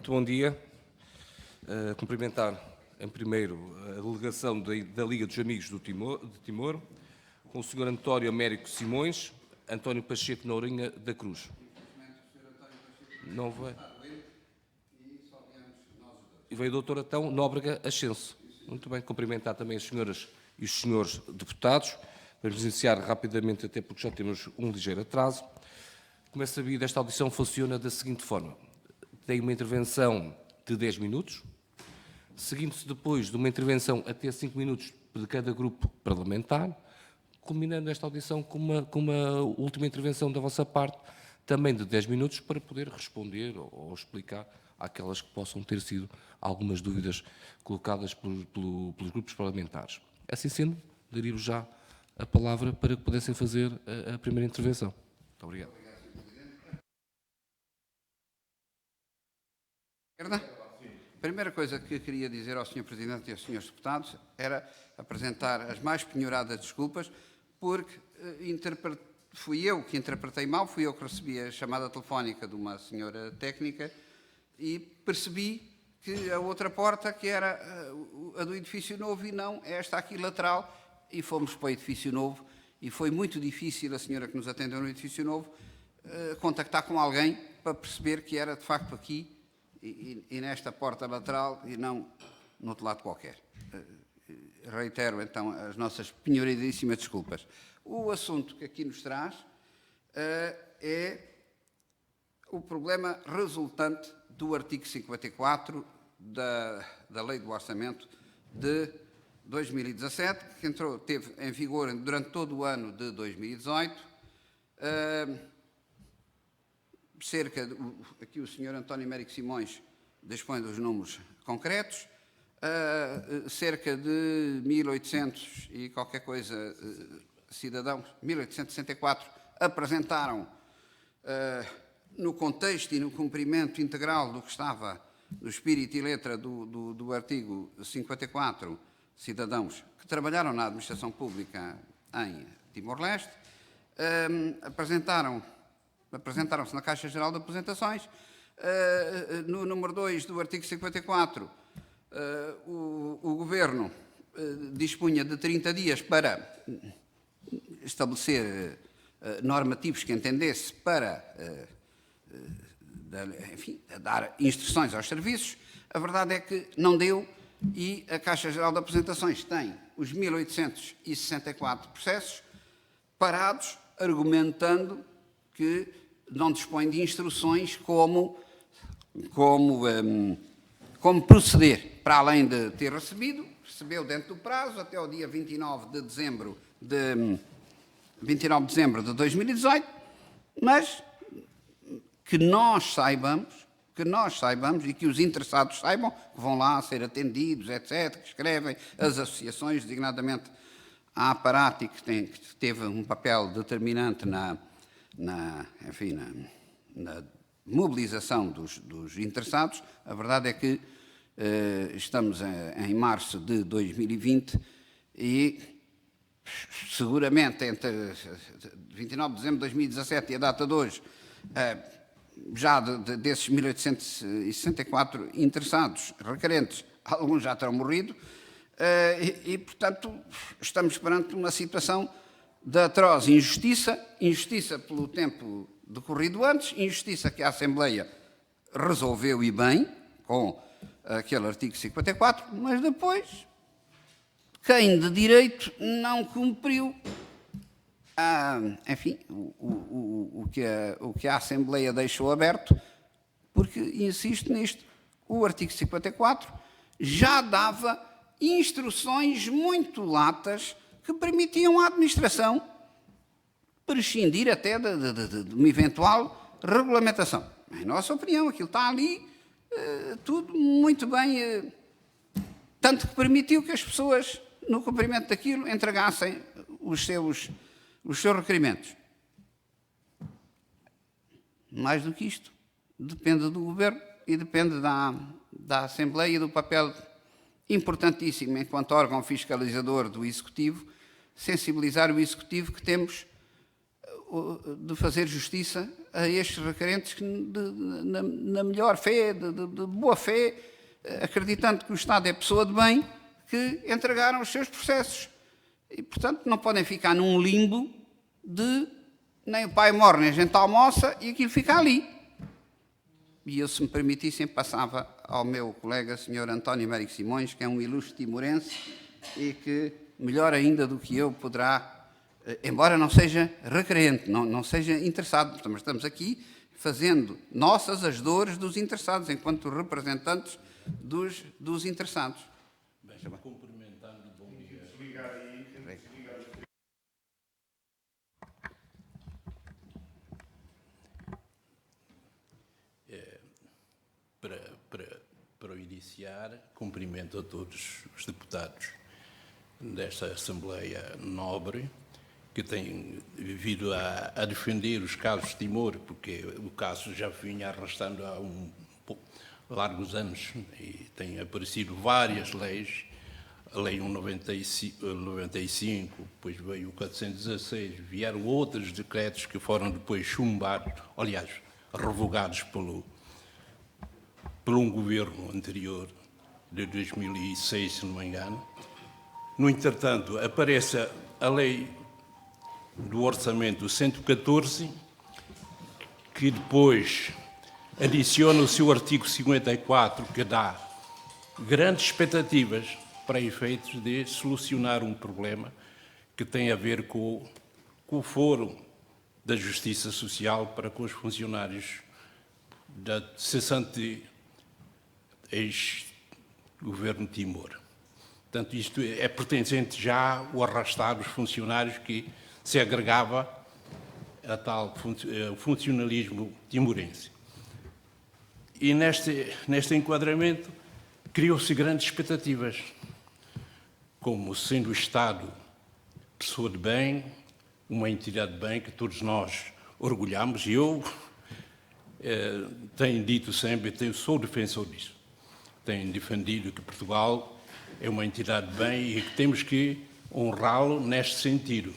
Muito bom dia. Cumprimentar, em primeiro, a delegação da Liga dos Amigos de Timor, com o Sr. António Américo Simões, António Pacheco Nourinha da Cruz. Não veio. E veio o Dr. Atão Nóbrega Ascenso. Muito bem, cumprimentar também as senhoras e os senhores deputados. Vamos iniciar rapidamente, até porque já temos um ligeiro atraso. Como é sabido, esta audição funciona da seguinte forma. Tem uma intervenção de 10 minutos, seguindo-se depois de uma intervenção até 5 minutos de cada grupo parlamentar, culminando esta audição com uma última intervenção da vossa parte, também de 10 minutos, para poder responder ou explicar àquelas que possam ter sido algumas dúvidas colocadas pelos grupos parlamentares. Assim sendo, daria-vos já a palavra para que pudessem fazer a primeira intervenção. Muito obrigado. A primeira coisa que eu queria dizer ao Sr. Presidente e aos Srs. Deputados era apresentar as mais penhoradas desculpas, porque fui eu que interpretei mal, fui eu que recebi a chamada telefónica de uma senhora técnica e percebi que a outra porta, que era a do edifício novo e não esta aqui lateral, e fomos para o edifício novo e foi muito difícil a senhora que nos atendeu no edifício novo contactar com alguém para perceber que era de facto aqui e nesta porta lateral e não no outro lado qualquer. Reitero então as nossas penhoradíssimas desculpas. O assunto que aqui nos traz é o problema resultante do artigo 54 da Lei do Orçamento de 2017, que teve em vigor durante todo o ano de 2018, aqui o Sr. António Américo Simões dispõe dos números concretos, cerca de 1.800 e qualquer coisa cidadãos, 1.864, apresentaram, no contexto e no cumprimento integral do que estava no espírito e letra do artigo 54, cidadãos que trabalharam na administração pública em Timor-Leste, apresentaram-se na Caixa Geral de Apresentações. No número 2 do artigo 54, o Governo dispunha de 30 dias para estabelecer normativos que entendesse para, enfim, dar instruções aos serviços. A verdade é que não deu e a Caixa Geral de Apresentações tem os 1.864 processos parados, argumentando que não dispõe de instruções como proceder, para além de ter recebeu dentro do prazo, até o dia 29 de dezembro de 2018, mas que nós saibamos e que os interessados saibam, que vão lá ser atendidos, etc., que escrevem as associações, designadamente a Aparati, que teve um papel determinante na mobilização dos interessados. A verdade é que estamos em março de 2020 e seguramente entre 29 de dezembro de 2017 e a data de hoje, já desses 1.864 interessados, requerentes, alguns já terão morrido e, portanto, estamos perante uma situação de atroz injustiça pelo tempo decorrido antes, injustiça que a Assembleia resolveu e bem, com aquele artigo 54, mas depois, quem de direito não cumpriu, enfim, o que a Assembleia deixou aberto, porque, insisto nisto, o artigo 54 já dava instruções muito latas que permitiam à administração prescindir até de uma eventual regulamentação. Em nossa opinião, aquilo está ali tudo muito bem, tanto que permitiu que as pessoas, no cumprimento daquilo, entregassem os seus requerimentos. Mais do que isto, depende do Governo e depende da Assembleia e do papel importantíssimo, enquanto órgão fiscalizador do Executivo, sensibilizar o Executivo que temos de fazer justiça a estes requerentes que, na melhor fé, de boa fé, acreditando que o Estado é pessoa de bem, que entregaram os seus processos. E, portanto, não podem ficar num limbo de nem o pai morre, nem a gente almoça e aquilo fica ali. E eu, se me permitissem, passava ao meu colega, Sr. António Mérico Simões, que é um ilustre timorense e que, melhor ainda do que eu, poderá, embora não seja requerente, não seja interessado, mas estamos aqui fazendo nossas as dores dos interessados, enquanto representantes dos interessados. Cumprimentando, bom dia. Para iniciar, cumprimento a todos os deputados desta Assembleia Nobre, que têm vindo a defender os casos de Timor, porque o caso já vinha arrastando há largos anos e têm aparecido várias leis, a Lei 95, depois veio o 416, vieram outros decretos que foram depois chumbados, aliás, revogados por um governo anterior, de 2006, se não me engano. No entretanto, aparece a Lei do Orçamento 114, que depois adiciona o seu artigo 54, que dá grandes expectativas para efeitos de solucionar um problema que tem a ver com o Fórum da Justiça Social para com os funcionários da cessante ex-governo Timor. Portanto, isto é pertencente já ao arrastar dos funcionários que se agregava a tal funcionalismo timorense. E neste enquadramento criou-se grandes expectativas, como sendo o Estado pessoa de bem, uma entidade de bem que todos nós orgulhamos, e eu tenho dito sempre, sou defensor disso, tenho defendido que Portugal é uma entidade de bem e que temos que honrá-lo neste sentido.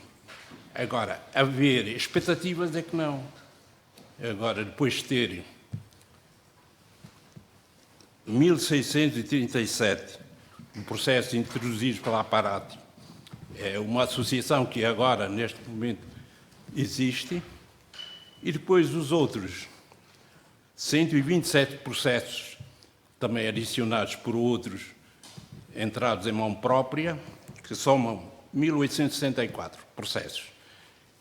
Agora, haver expectativas é que não. Agora, depois de ter 1637 processos introduzidos pela Aparat, é uma associação que agora, neste momento, existe, e depois os outros 127 processos, também adicionados por outros, entrados em mão própria, que somam 1864 processos.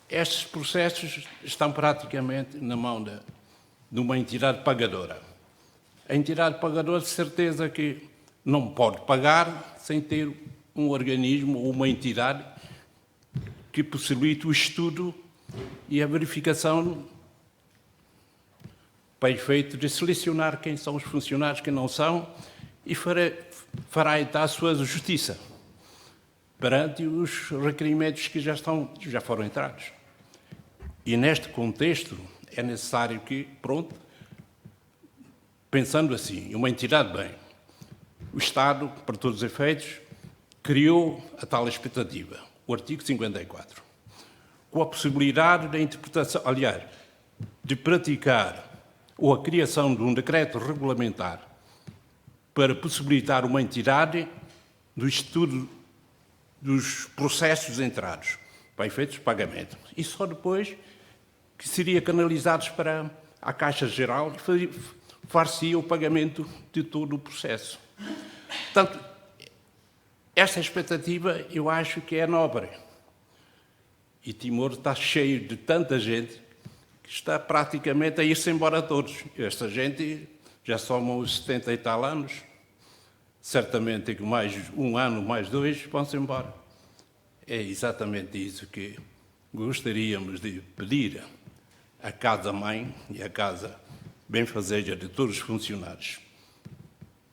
Estes processos estão praticamente na mão de uma entidade pagadora. A entidade pagadora, de certeza que não pode pagar sem ter um organismo ou uma entidade que possibilite o estudo e a verificação para efeito de selecionar quem são os funcionários, quem não são, e fará então a sua justiça perante os requerimentos que já foram entrados. E neste contexto é necessário que, pronto, pensando assim, uma entidade bem, o Estado, para todos os efeitos, criou a tal expectativa, o artigo 54, com a possibilidade da interpretação, aliás, de praticar ou a criação de um decreto regulamentar para possibilitar uma entidade do estudo dos processos entrados para efeitos de pagamento. E só depois que seria canalizados para a Caixa Geral e far-se o pagamento de todo o processo. Portanto, esta expectativa eu acho que é nobre. E Timor está cheio de tanta gente que está praticamente a ir-se embora todos. Esta gente já somam os 70 e tal anos, certamente que mais um ano, mais dois, vão-se embora. É exatamente isso que gostaríamos de pedir à Casa-Mãe e à Casa Benfazeja de todos os funcionários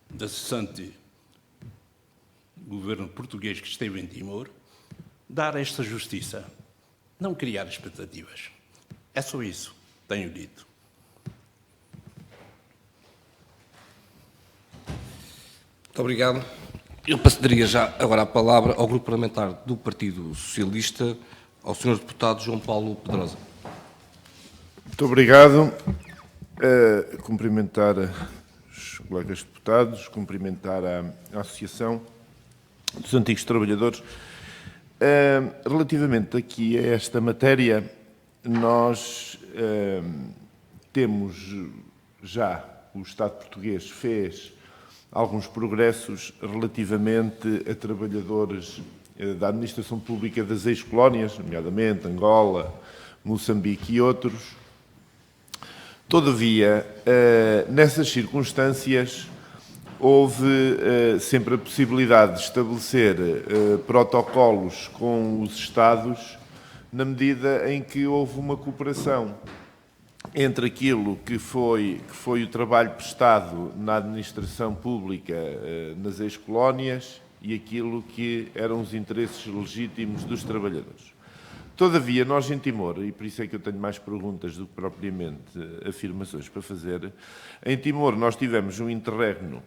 da cessante governo português que esteve em Timor, dar esta justiça, não criar expectativas. É só isso, tenho dito. Muito obrigado. Eu passaria já agora a palavra ao Grupo Parlamentar do Partido Socialista, ao Sr. Deputado João Paulo Pedrosa. Muito obrigado. Cumprimentar os colegas deputados, cumprimentar a Associação dos Antigos Trabalhadores. Relativamente aqui a esta matéria, nós temos já, o Estado português fez alguns progressos relativamente a trabalhadores da administração pública das ex-colónias, nomeadamente Angola, Moçambique e outros. Todavia, nessas circunstâncias, houve sempre a possibilidade de estabelecer protocolos com os Estados na medida em que houve uma cooperação entre aquilo que foi o trabalho prestado na administração pública nas ex-colónias e aquilo que eram os interesses legítimos dos trabalhadores. Todavia, nós em Timor, e por isso é que eu tenho mais perguntas do que propriamente afirmações para fazer, em Timor nós tivemos um interregno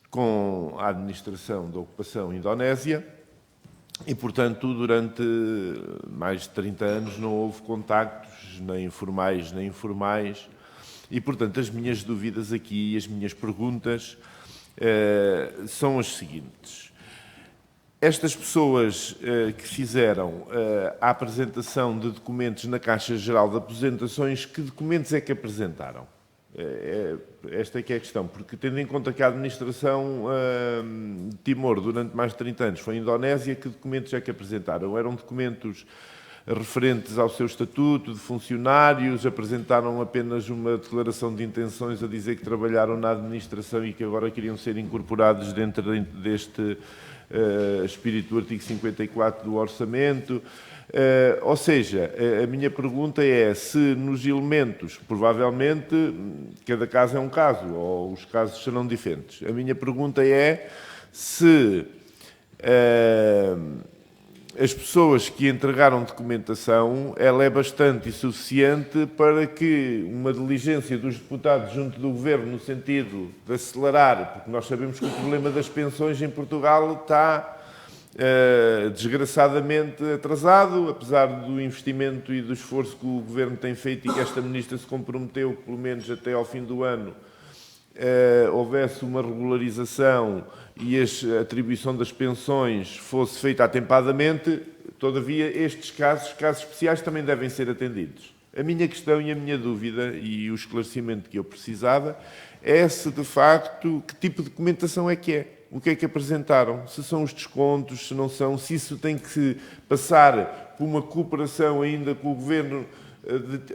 com a administração da ocupação indonésia e, portanto, durante mais de 30 anos não houve contactos, nem formais nem informais, e, portanto, as minhas dúvidas aqui e as minhas perguntas são as seguintes. Estas pessoas que fizeram a apresentação de documentos na Caixa Geral de Aposentações, que documentos é que apresentaram? Esta é que é a questão, porque tendo em conta que a administração de Timor durante mais de 30 anos foi a Indonésia, que documentos é que apresentaram? Eram documentos referentes ao seu estatuto de funcionários, apresentaram apenas uma declaração de intenções a dizer que trabalharam na administração e que agora queriam ser incorporados dentro deste espírito do artigo 54 do Orçamento. Ou seja, a minha pergunta é se nos elementos, provavelmente, cada caso é um caso, ou os casos serão diferentes. A minha pergunta é se as pessoas que entregaram documentação, ela é bastante e suficiente para que uma diligência dos deputados junto do Governo, no sentido de acelerar, porque nós sabemos que o problema das pensões em Portugal está desgraçadamente atrasado, apesar do investimento e do esforço que o Governo tem feito e que esta Ministra se comprometeu, pelo menos até ao fim do ano, houvesse uma regularização e a atribuição das pensões fosse feita atempadamente. Todavia, estes casos especiais, também devem ser atendidos. A minha questão e a minha dúvida, e o esclarecimento que eu precisava, é se, de facto, que tipo de documentação é que é? O que é que apresentaram? Se são os descontos, se não são, se isso tem que se passar por uma cooperação ainda com o Governo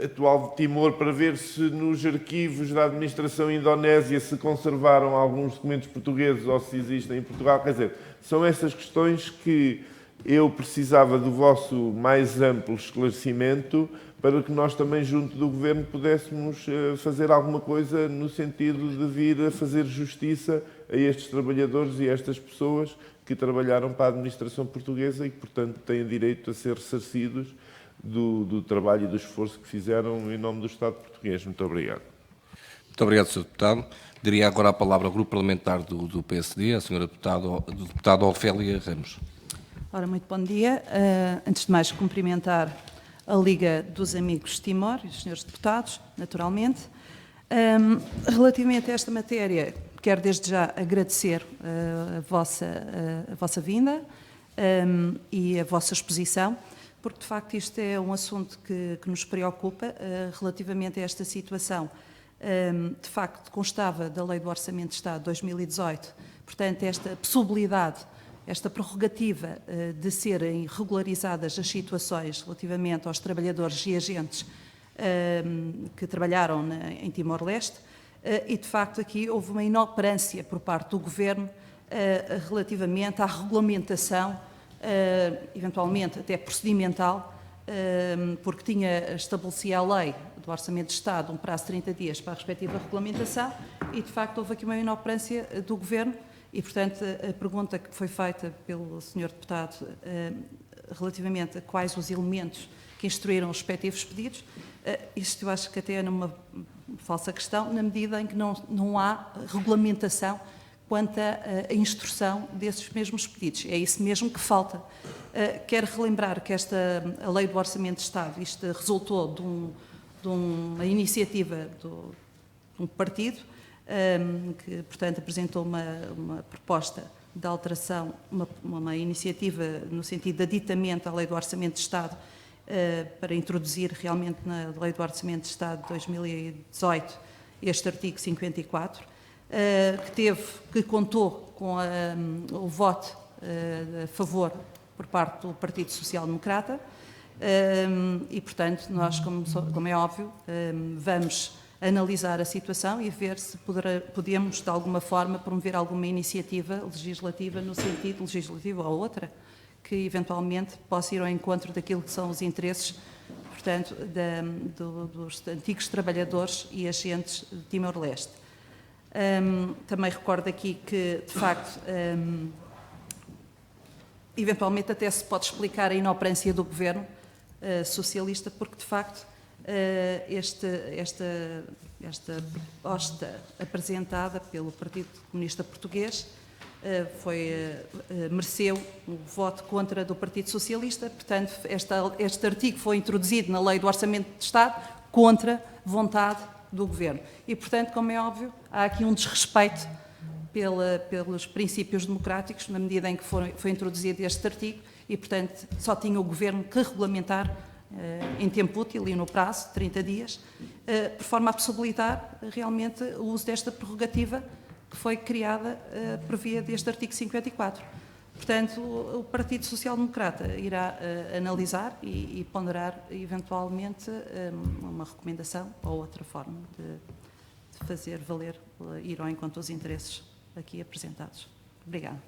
atual de Timor para ver se nos arquivos da administração indonésia se conservaram alguns documentos portugueses ou se existem em Portugal. Quer dizer, são essas questões que eu precisava do vosso mais amplo esclarecimento para que nós também, junto do Governo, pudéssemos fazer alguma coisa no sentido de vir a fazer justiça a estes trabalhadores e a estas pessoas que trabalharam para a administração portuguesa e que, portanto, têm direito a ser ressarcidos do trabalho e do esforço que fizeram em nome do Estado português. Muito obrigado. Muito obrigado, Sr. Deputado. Daria agora a palavra ao Grupo Parlamentar do PSD, a Sra. Deputada Ofélia Ramos. Ora, muito bom dia. Antes de mais, cumprimentar a Liga dos Amigos de Timor e os senhores deputados, naturalmente. Relativamente a esta matéria, quero desde já agradecer a vossa vinda e a vossa exposição, porque de facto isto é um assunto que nos preocupa relativamente a esta situação. De facto, constava da Lei do Orçamento de Estado de 2018, portanto, esta possibilidade, esta prerrogativa de serem regularizadas as situações relativamente aos trabalhadores e agentes que trabalharam em Timor-Leste, e de facto aqui houve uma inoperância por parte do Governo relativamente à regulamentação, eventualmente até procedimental, porque estabelecia a lei do Orçamento de Estado um prazo de 30 dias para a respectiva regulamentação e, de facto, houve aqui uma inoperância do Governo e, portanto, a pergunta que foi feita pelo Sr. Deputado relativamente a quais os elementos que instruíram os respectivos pedidos, isto eu acho que até é numa falsa questão, na medida em que não há regulamentação quanto à instrução desses mesmos pedidos. É isso mesmo que falta. Quero relembrar que a Lei do Orçamento de Estado, isto resultou de uma iniciativa de um partido que, portanto, apresentou uma proposta de alteração, uma iniciativa no sentido de aditamento à Lei do Orçamento de Estado para introduzir realmente na Lei do Orçamento de Estado de 2018 este artigo 54, que contou com o voto a favor por parte do Partido Social Democrata e, portanto, nós, como é óbvio, vamos analisar a situação e ver se podemos, de alguma forma, promover alguma iniciativa legislativa no sentido legislativo ou outra, que eventualmente possa ir ao encontro daquilo que são os interesses, portanto, dos antigos trabalhadores e agentes de Timor-Leste. Também recordo aqui que, de facto, eventualmente até se pode explicar a inoperância do governo socialista, porque, de facto, esta proposta apresentada pelo Partido Comunista Português mereceu o voto contra do Partido Socialista, portanto, este artigo foi introduzido na Lei do Orçamento de Estado contra vontade do Governo. E, portanto, como é óbvio, há aqui um desrespeito pelos princípios democráticos, na medida em que foi introduzido este artigo, e, portanto, só tinha o Governo que regulamentar em tempo útil e no prazo, 30 dias, por forma a possibilitar realmente o uso desta prerrogativa que foi criada por via deste artigo 54. Portanto, o Partido Social Democrata irá analisar e ponderar eventualmente uma recomendação ou outra forma de fazer valer, ir ao encontro dos interesses aqui apresentados. Obrigada.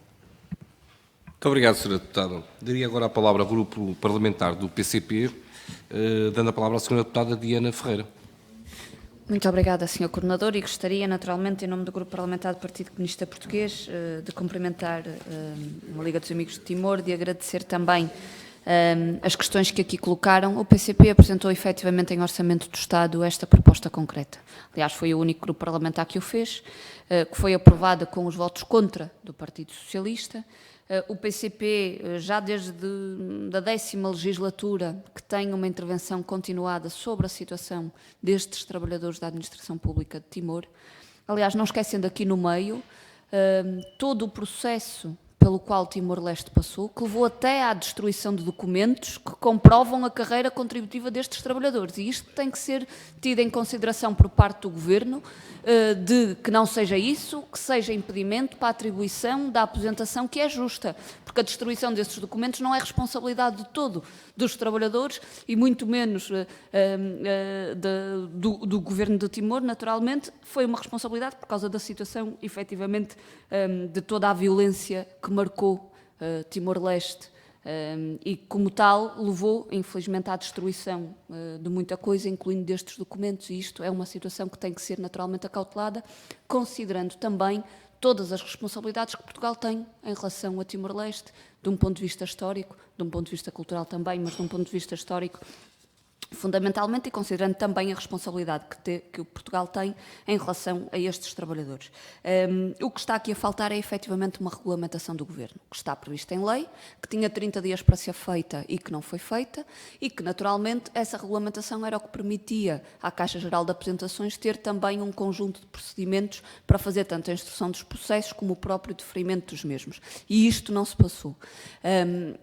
Muito obrigado, Sra. Deputada. Daria agora a palavra ao Grupo Parlamentar do PCP, dando a palavra à Sra. Deputada Diana Ferreira. Muito obrigada, Sr. Coordenador, e gostaria, naturalmente, em nome do Grupo Parlamentar do Partido Comunista Português, de cumprimentar a Liga dos Amigos de Timor, de agradecer também as questões que aqui colocaram. O PCP apresentou efetivamente em Orçamento do Estado esta proposta concreta. Aliás, foi o único grupo parlamentar que o fez, que foi aprovada com os votos contra do Partido Socialista. O PCP, já desde a 10ª legislatura, que tem uma intervenção continuada sobre a situação destes trabalhadores da administração pública de Timor. Aliás, não esquecendo aqui no meio todo o processo pelo qual Timor-Leste passou, que levou até à destruição de documentos que comprovam a carreira contributiva destes trabalhadores. E isto tem que ser tido em consideração por parte do Governo, de que não seja isso, que seja impedimento para a atribuição da aposentação que é justa, porque a destruição desses documentos não é responsabilidade de todo dos trabalhadores e muito menos do Governo de Timor, naturalmente, foi uma responsabilidade por causa da situação, efetivamente, de toda a violência que marcou Timor-Leste e, como tal, levou, infelizmente, à destruição de muita coisa, incluindo destes documentos, e isto é uma situação que tem que ser naturalmente acautelada, considerando também todas as responsabilidades que Portugal tem em relação a Timor-Leste, de um ponto de vista histórico, de um ponto de vista cultural também, mas de um ponto de vista histórico, fundamentalmente, e considerando também a responsabilidade que Portugal tem em relação a estes trabalhadores. O que está aqui a faltar é efetivamente uma regulamentação do Governo, que está prevista em lei, que tinha 30 dias para ser feita e que não foi feita, e que naturalmente essa regulamentação era o que permitia à Caixa Geral de Apresentações ter também um conjunto de procedimentos para fazer tanto a instrução dos processos como o próprio deferimento dos mesmos. E isto não se passou.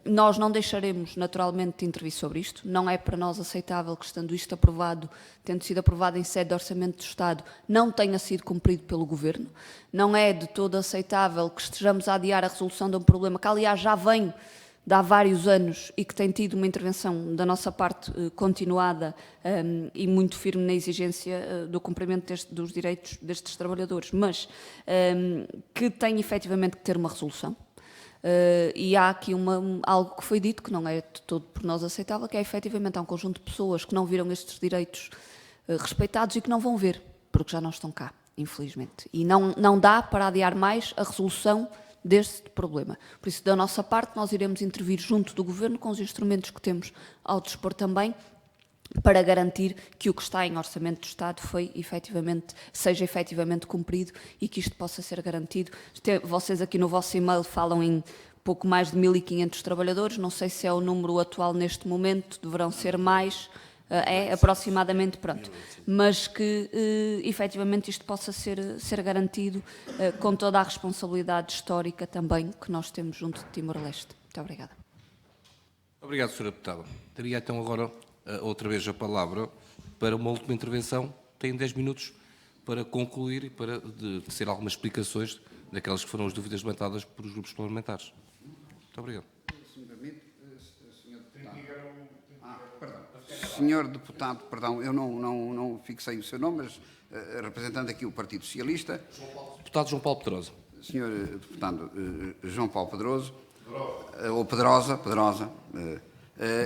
Nós não deixaremos naturalmente de intervir sobre isto, não é para nós aceitar que, estando isto aprovado, tendo sido aprovado em sede de Orçamento do Estado, não tenha sido cumprido pelo Governo. Não é de todo aceitável que estejamos a adiar a resolução de um problema que, aliás, já vem de há vários anos e que tem tido uma intervenção da nossa parte continuada e muito firme na exigência do cumprimento dos direitos destes trabalhadores, mas que tem efetivamente que ter uma resolução. E há aqui algo que foi dito que não é de todo por nós aceitável, que é efetivamente há um conjunto de pessoas que não viram estes direitos respeitados e que não vão ver, porque já não estão cá, infelizmente. E não dá para adiar mais a resolução deste problema. Por isso, da nossa parte, nós iremos intervir junto do Governo com os instrumentos que temos ao dispor também, para garantir que o que está em Orçamento do Estado seja efetivamente cumprido e que isto possa ser garantido. Vocês aqui no vosso e-mail falam em pouco mais de 1.500 trabalhadores, não sei se é o número atual neste momento, deverão ser mais, é aproximadamente, pronto. Mas que, efetivamente, isto possa ser garantido com toda a responsabilidade histórica também que nós temos junto de Timor-Leste. Muito obrigada. Obrigado, Sra. Deputada. Teria então agora outra vez a palavra para uma última intervenção. Tem 10 minutos para concluir e para tecer algumas explicações daquelas que foram as dúvidas levantadas por os grupos parlamentares. Muito obrigado. Se me permite, Senhor Deputado, perdão, eu não fixei o seu nome, mas representando aqui o Partido Socialista. Deputado João Paulo Pedrosa. Senhor Deputado João Paulo Pedroso, ou Pedrosa,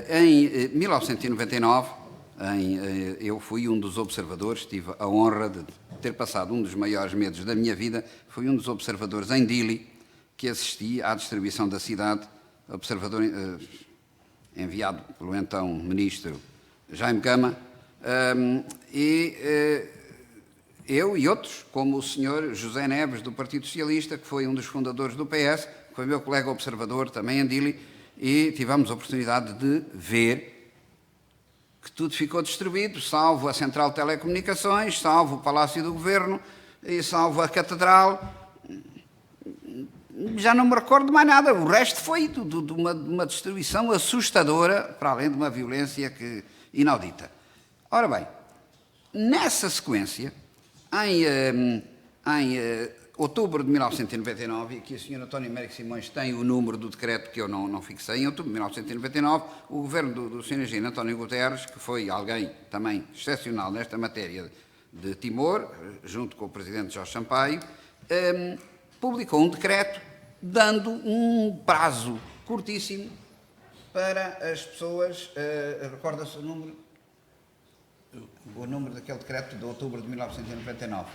em 1999, eu fui um dos observadores, tive a honra de ter passado um dos maiores medos da minha vida, fui um dos observadores em Dili, que assisti à distribuição da cidade, observador enviado pelo então Ministro Jaime Gama, eu e outros, como o Sr. José Neves, do Partido Socialista, que foi um dos fundadores do PS, que foi meu colega observador também em Dili, e tivemos a oportunidade de ver que tudo ficou destruído, salvo a Central de Telecomunicações, salvo o Palácio do Governo e salvo a Catedral. Já não me recordo de mais nada. O resto foi de uma destruição assustadora, para além de uma violência inaudita. Ora bem, nessa sequência, em outubro de 1999, e aqui o Sr. António Américo Simões tem o número do decreto que eu não fixei, em outubro de 1999, o governo do Sr. Engenheiro António Guterres, que foi alguém também excepcional nesta matéria de Timor, junto com o Presidente Jorge Sampaio, publicou um decreto dando um prazo curtíssimo para as pessoas, recorda-se o número daquele decreto de outubro de 1999?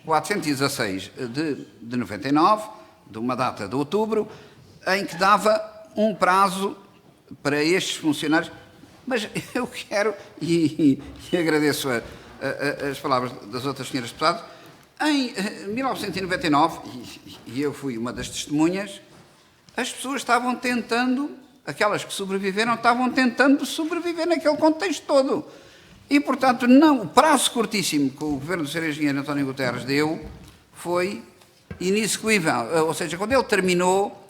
416 de 99, de uma data de outubro, em que dava um prazo para estes funcionários. Mas eu quero, e agradeço as palavras das outras senhoras deputadas, em 1999, e eu fui uma das testemunhas, as pessoas estavam tentando, aquelas que sobreviveram, estavam tentando sobreviver naquele contexto todo. E, portanto, o prazo curtíssimo que o governo do Sr. Engenheiro António Guterres deu foi inexequível. Ou seja, quando ele terminou,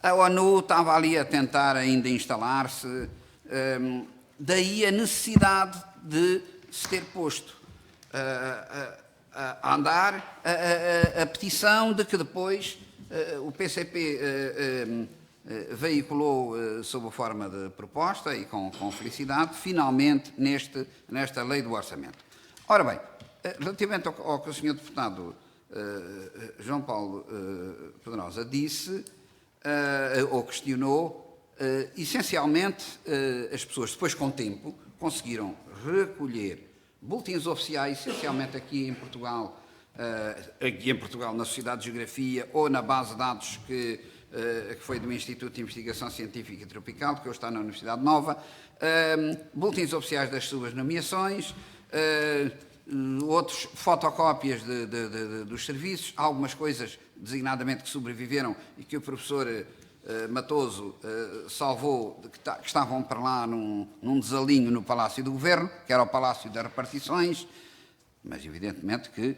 a ONU estava ali a tentar ainda instalar-se, daí a necessidade de se ter posto a andar a petição de que depois o PCP veiculou sob a forma de proposta e com felicidade, finalmente, nesta lei do orçamento. Ora bem, relativamente ao que o Sr. Deputado João Paulo Pedrosa disse, ou questionou, essencialmente as pessoas, depois com o tempo, conseguiram recolher boletins oficiais, essencialmente aqui em Portugal, na Sociedade de Geografia ou na base de dados que foi do Instituto de Investigação Científica Tropical, que hoje está na Universidade Nova, boletins oficiais das suas nomeações, outros fotocópias dos serviços, algumas coisas designadamente que sobreviveram e que o professor Matoso salvou, que estavam para lá num desalinho no Palácio do Governo, que era o Palácio das Repartições, mas evidentemente que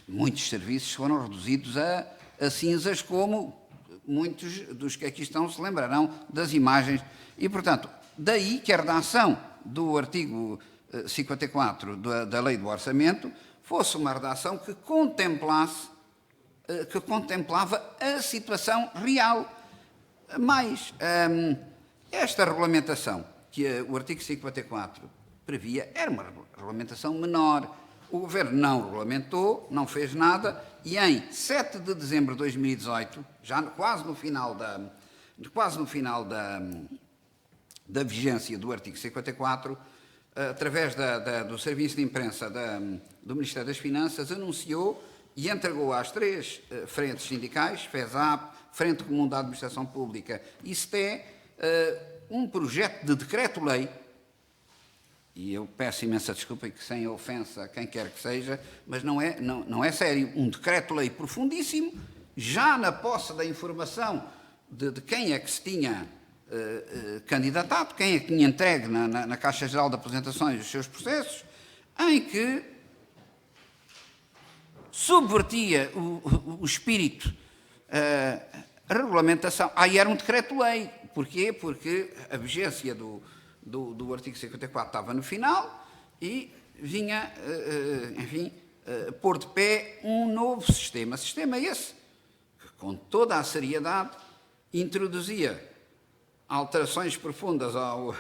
muitos serviços foram reduzidos a cinzas, como muitos dos que aqui estão se lembrarão das imagens. E, portanto, daí que a redação do artigo 54 da Lei do Orçamento fosse uma redação que contemplava a situação real. Mas esta regulamentação que o artigo 54 previa era uma regulamentação menor. O Governo não regulamentou, não fez nada, e em 7 de dezembro de 2018, já quase no final da vigência do artigo 54, através do Serviço de Imprensa do Ministério das Finanças, anunciou e entregou às 3 frentes sindicais, FESAP, Frente Comum da Administração Pública e STE, um projeto de decreto-lei. E eu peço imensa desculpa, e que sem ofensa a quem quer que seja, mas não é sério. Um decreto-lei profundíssimo, já na posse da informação de quem é que se tinha candidatado, quem é que tinha entregue na Caixa Geral de Apresentações os seus processos, em que subvertia o espírito, a regulamentação. Aí era um decreto-lei. Porquê? Porque a vigência do artigo 54 estava no final e vinha, enfim, pôr de pé um novo sistema. Sistema esse que, com toda a seriedade, introduzia alterações profundas ao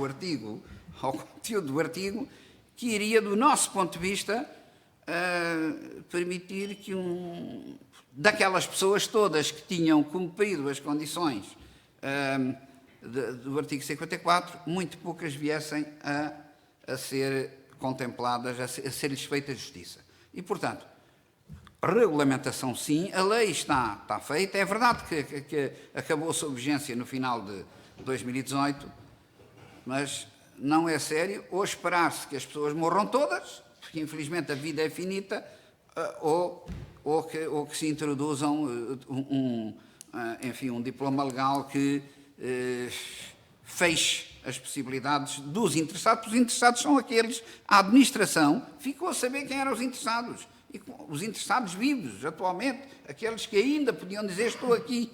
artigo, ao conteúdo do artigo, que iria, do nosso ponto de vista, permitir que daquelas pessoas todas que tinham cumprido as condições do artigo 54, muito poucas viessem a ser contempladas, a ser-lhes feita justiça. E, portanto, regulamentação sim, a lei está feita. É verdade que acabou a sua vigência no final de 2018, mas não é sério ou esperar-se que as pessoas morram todas, porque infelizmente a vida é finita, ou que se introduzam um diploma legal que feche as possibilidades dos interessados. Os interessados são aqueles, a administração ficou a saber quem eram os interessados. E os interessados vivos, atualmente, aqueles que ainda podiam dizer estou aqui.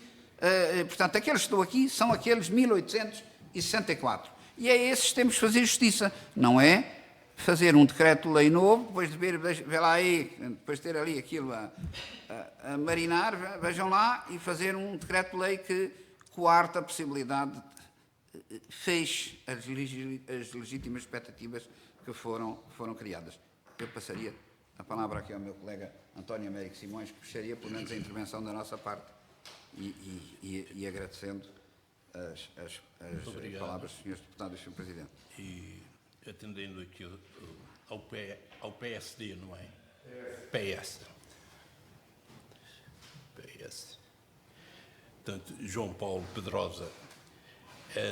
Portanto, aqueles que estão aqui são aqueles 1864. E a esses temos de fazer justiça. Não é fazer um decreto-lei novo, depois de ver lá aí, depois de ter ali aquilo a marinar, vejam lá, e fazer um decreto-lei que coarta a possibilidade, feche as legítimas expectativas que foram criadas. Eu passaria a palavra aqui ao meu colega António Américo Simões, que fecharia pelo menos a intervenção da nossa parte e agradecendo as palavras dos senhores deputados e Sr. Presidente. E atendendo aqui ao PSD, não é? PS. Portanto, João Paulo Pedrosa,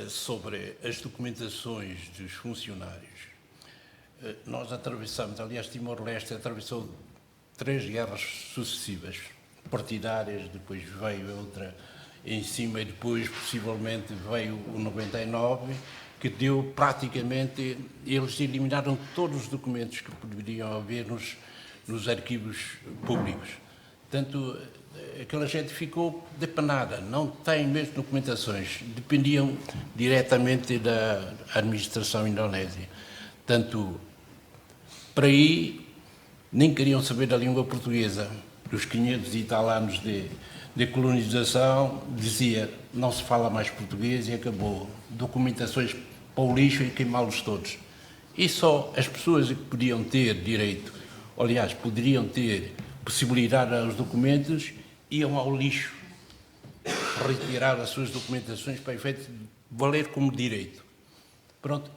sobre as documentações dos funcionários. Nós atravessamos, aliás, Timor-Leste atravessou 3 guerras sucessivas, partidárias, depois veio outra em cima e depois, possivelmente, veio o 99, que deu praticamente, eles eliminaram todos os documentos que poderiam haver nos arquivos públicos. Portanto, aquela gente ficou depenada, não tem mesmo documentações, dependiam diretamente da administração indonésia. Portanto, para aí, nem queriam saber da língua portuguesa. Dos 500 e tal anos de colonização, dizia, não se fala mais português e acabou. Documentações para o lixo e queimá-los todos. E só as pessoas que podiam ter direito, aliás, poderiam ter possibilidade aos documentos, iam ao lixo retirar as suas documentações para efeito de valer como direito. Pronto,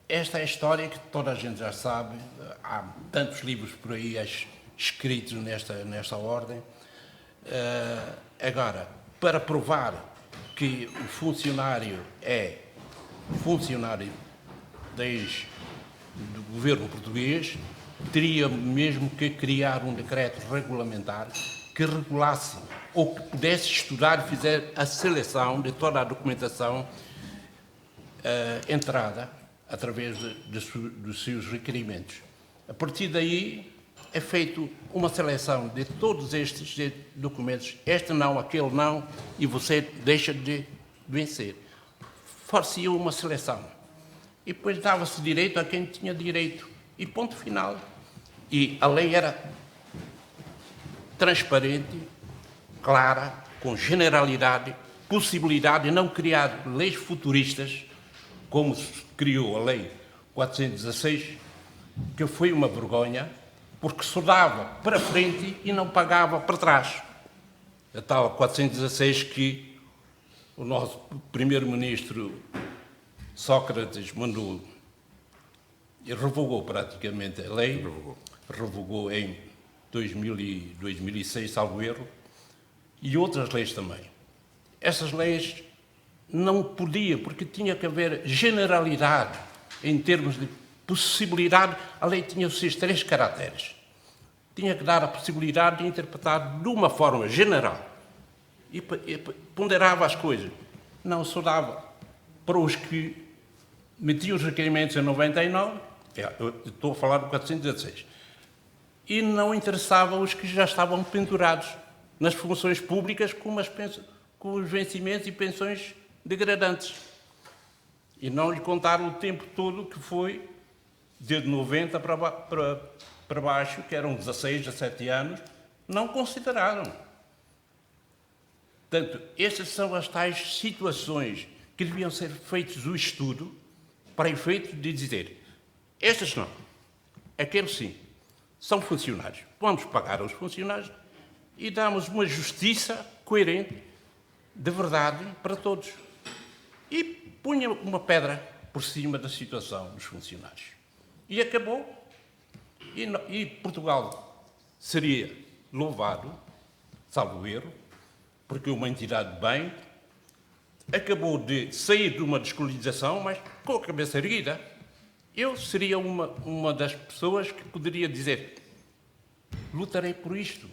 esta é a história que toda a gente já sabe. Há tantos livros por aí escritos nesta ordem. Agora, para provar que o funcionário é funcionário do governo português, teria mesmo que criar um decreto regulamentar que regulasse ou que pudesse estudar e fizer a seleção de toda a documentação entrada através dos seus requerimentos. A partir daí é feito uma seleção de todos estes documentos, este não, aquele não, e você deixa de vencer. Fazia uma seleção. E depois dava-se direito a quem tinha direito. E ponto final. E a lei era transparente, clara, com generalidade, possibilidade de não criar leis futuristas, como se criou a Lei 416, que foi uma vergonha, porque só dava para frente e não pagava para trás. A tal 416 que o nosso primeiro-ministro Sócrates mandou e revogou praticamente a lei, revogou em 2006, salvo erro, e outras leis também. Essas leis não podia, porque tinha que haver generalidade em termos de possibilidade. A lei tinha os seus 3 caracteres. Tinha que dar a possibilidade de interpretar de uma forma general e ponderava as coisas. não só dava para os que metiam os requerimentos em 99, eu estou a falar do 416, e não interessava os que já estavam pendurados nas funções públicas com os vencimentos e pensões degradantes. E não lhe contaram o tempo todo que foi de 90 para baixo, que eram 16, 17 anos, não consideraram. Portanto, estas são as tais situações que deviam ser feitos o estudo para efeito de dizer, estas não, aqueles sim, são funcionários. Vamos pagar aos funcionários e damos uma justiça coerente, de verdade, para todos. E punha uma pedra por cima da situação dos funcionários. E acabou. E Portugal seria louvado, salvo erro, porque uma entidade de bem acabou de sair de uma descolonização, mas com a cabeça erguida. Eu seria uma das pessoas que poderia dizer, lutarei por isto.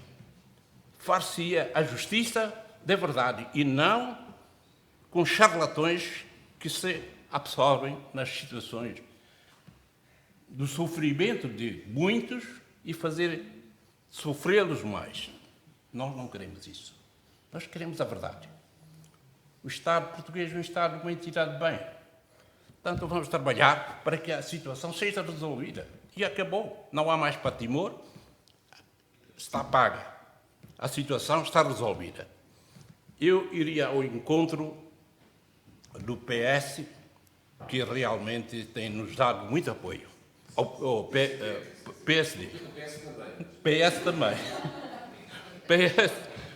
Far-se-ia a justiça da verdade e não com charlatões que se absorvem nas situações do sofrimento de muitos e fazer sofrê-los mais. Nós não queremos isso. Nós queremos a verdade. O Estado português é um Estado, uma entidade de bem. Portanto, vamos trabalhar para que a situação seja resolvida. E acabou. Não há mais para Timor. Está paga. A situação está resolvida. Eu iria ao encontro do PS, que realmente tem nos dado muito apoio. Ao PSD. PS também. PS,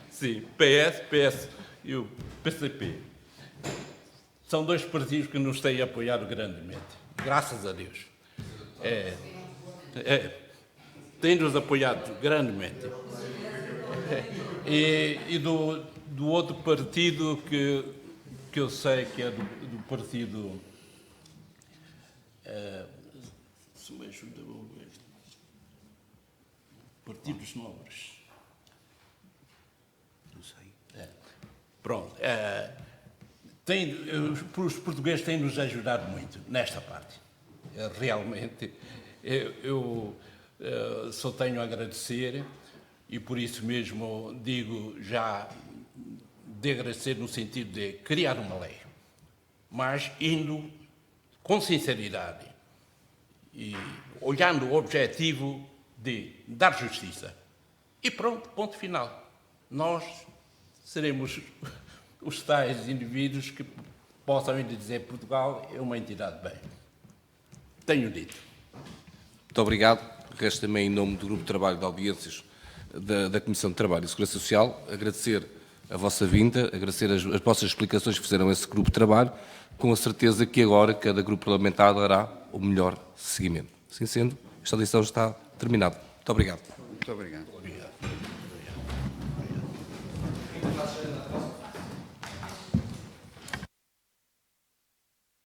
sim. PS e o PCP. São dois partidos que nos têm apoiado grandemente. Graças a Deus. Tem-nos apoiado grandemente. E do outro partido que eu sei que é do partido... se me ajuda a ver. Partido dos Nobres. Não sei. Pronto. Os portugueses têm nos ajudado muito nesta parte. Realmente, eu só tenho a agradecer e por isso mesmo digo já de agradecer no sentido de criar uma lei, mas indo com sinceridade e olhando o objetivo de dar justiça. E pronto, ponto final. Nós seremos os tais indivíduos que possam ainda dizer que Portugal é uma entidade de bem. Tenho dito. Muito obrigado. Resto também, em nome do Grupo de Trabalho de Audiências da Comissão de Trabalho e Segurança Social, agradecer a vossa vinda, agradecer as vossas explicações que fizeram a esse grupo de trabalho, com a certeza que agora cada grupo parlamentar dará o melhor seguimento. Assim sendo, esta audição está terminada. Muito obrigado. Muito obrigado. Obrigado.